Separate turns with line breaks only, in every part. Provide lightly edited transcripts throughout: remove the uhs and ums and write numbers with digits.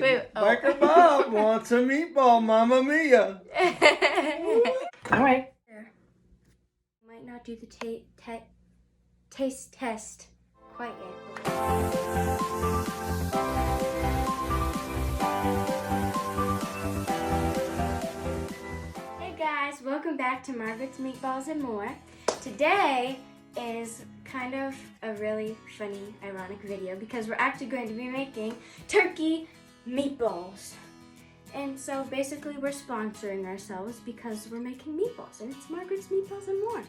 Wait,
Biker Bob wants a meatball, Mamma Mia.
All right.
Might not do the taste test quite yet. Hey guys, welcome back to Margaret's Meatballs and More. Today is kind of a really funny, ironic video because we're actually going to be making turkey meatballs. And so basically we're sponsoring ourselves because we're making meatballs and it's Margaret's Meatballs and More.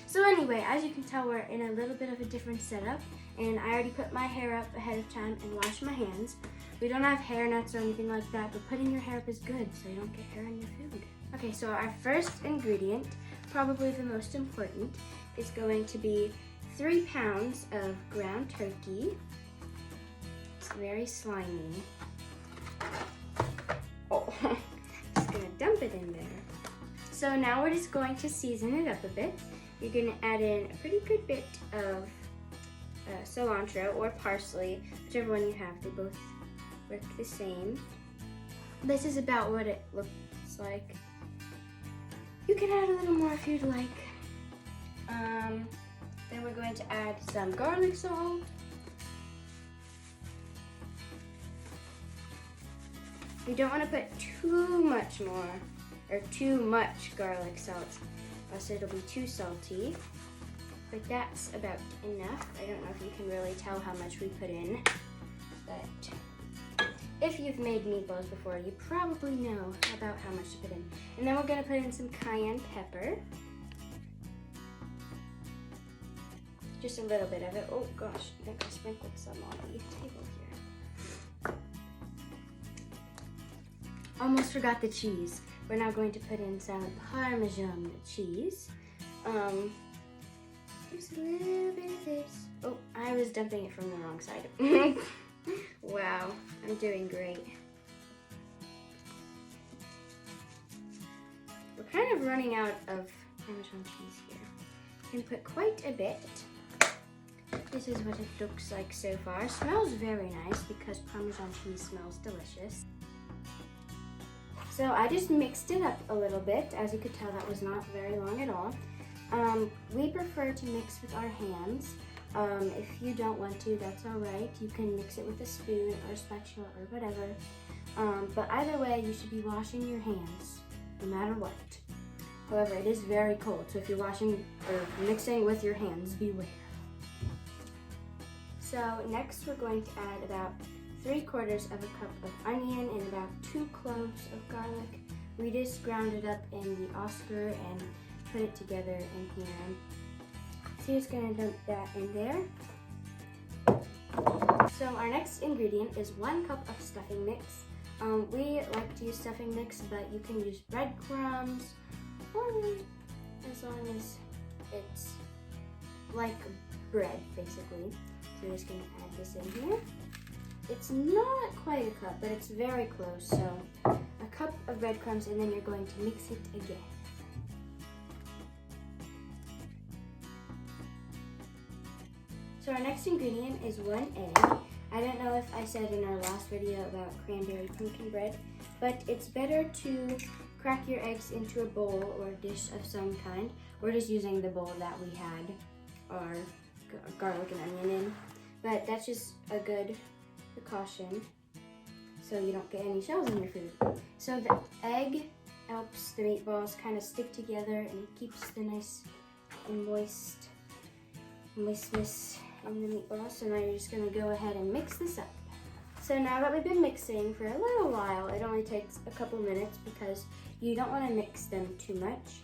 So anyway, as you can tell, we're in a little bit of a different setup and I already put my hair up ahead of time and washed my hands. We don't have hair nets or anything like that, but putting your hair up is good so you don't get hair in your food. Okay, so our first ingredient, probably the most important, is going to be 3 pounds of ground turkey. It's very slimy. Oh, just gonna dump it in there. So now we're just going to season it up a bit. You're gonna add in a pretty good bit of cilantro or parsley, whichever one you have. They both work the same. This is about what it looks like. You can add a little more if you'd like. Then we're going to add some garlic salt. You don't want to put too much more, or too much garlic salt, else it'll be too salty. But that's about enough. I don't know if you can really tell how much we put in, but if you've made meatballs before, you probably know about how much to put in. And then we're going to put in some cayenne pepper. Just a little bit of it. Oh gosh, I think I sprinkled some on the table here. Almost forgot the cheese. We're now going to put in some Parmesan cheese. Just a little bit of this. Oh, I was dumping it from the wrong side. Wow, I'm doing great. We're kind of running out of Parmesan cheese here. You can put quite a bit. This is what it looks like so far. Smells very nice because Parmesan cheese smells delicious. So I just mixed it up a little bit. As you could tell, that was not very long at all. We prefer to mix with our hands. If you don't want to, that's all right. You can mix it with a spoon or a spatula or whatever. But either way, you should be washing your hands, no matter what. However, it is very cold, so if you're washing or mixing with your hands, beware. So next we're going to add about 3/4 of a cup of onion and about 2 cloves of garlic. We just ground it up in the Oscar and put it together in here. So you're just gonna dump that in there. So our next ingredient is 1 cup of stuffing mix. We like to use stuffing mix, but you can use breadcrumbs or as long as it's like bread, basically. So we're just gonna add this in here. It's not quite a cup, but it's very close. So a cup of breadcrumbs, and then you're going to mix it again. So our next ingredient is 1 egg. I don't know if I said in our last video about cranberry pumpkin bread, but it's better to crack your eggs into a bowl or a dish of some kind. We're just using the bowl that we had our garlic and onion in, but that's just a good precaution so you don't get any shells in your food. So the egg helps the meatballs kind of stick together and it keeps the nice and moistness in the meatballs. So now you're just going to go ahead and mix this up. So now that we've been mixing for a little while, it only takes a couple minutes because you don't want to mix them too much.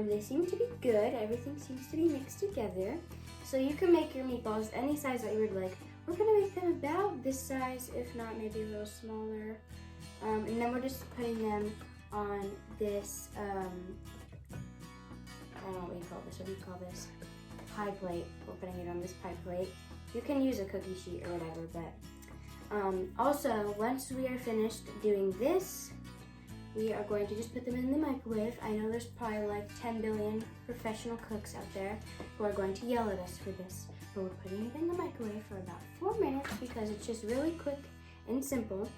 They seem to be good. Everything seems to be mixed together. So you can make your meatballs any size that you would like. We're going to make them about this size, if not maybe a little smaller. And then we're just putting them on this, I don't know what you call this. What do you call this? Pie plate. We're putting it on this pie plate. You can use a cookie sheet or whatever, but also, once we are finished doing this, we are going to just put them in the microwave. I know there's probably like 10 billion professional cooks out there who are going to yell at us for this, but we're putting it in the microwave for about 4 minutes because it's just really quick and simple.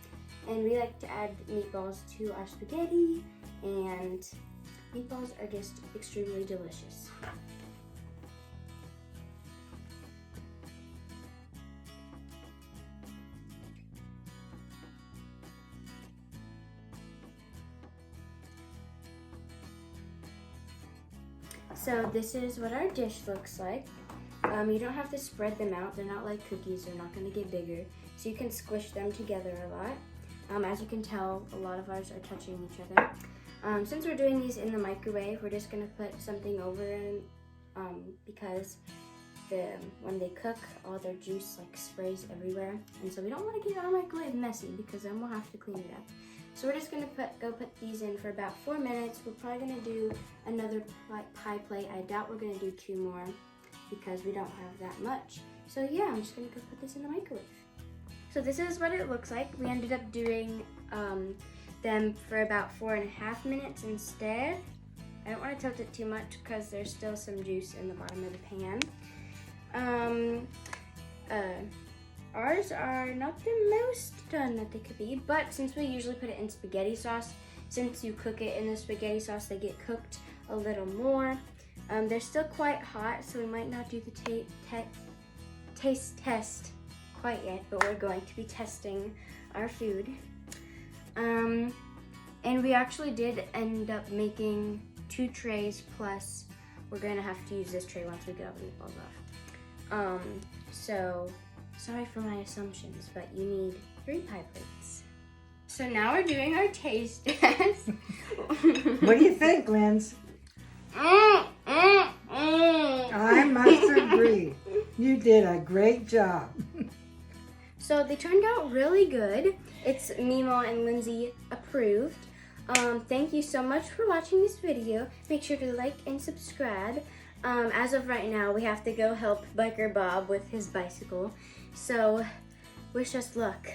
And we like to add meatballs to our spaghetti, and meatballs are just extremely delicious. So this is what our dish looks like. You don't have to spread them out. They're not like cookies. They're not going to get bigger. So you can squish them together a lot. As you can tell, a lot of ours are touching each other. Since we're doing these in the microwave, we're just going to put something over it because when they cook, all their juice like sprays everywhere. And so we don't want to get our microwave messy because then we'll have to clean it up. So we're just gonna go put these in for about 4 minutes. We're probably gonna do another pie plate. I doubt we're gonna do 2 more because we don't have that much. So yeah, I'm just gonna go put this in the microwave. So this is what it looks like. We ended up doing them for about 4.5 minutes instead. I don't want to tilt it too much because there's still some juice in the bottom of the pan. Ours are not the most done that they could be, but since we usually put it in spaghetti sauce, since you cook it in the spaghetti sauce, they get cooked a little more. They're still quite hot, so we might not do the taste test quite yet, but we're going to be testing our food. And we actually did end up making 2 trays, plus we're going to have to use this tray once we get all the meatballs off. So sorry for my assumptions, but you need 3 pie plates. So now we're doing our taste test.
What do you think, Linz? I must agree. You did a great job.
So they turned out really good. It's Mimo and Lindsay approved. Thank you so much for watching this video. Make sure to like and subscribe. As of right now, we have to go help Biker Bob with his bicycle. So, wish us luck.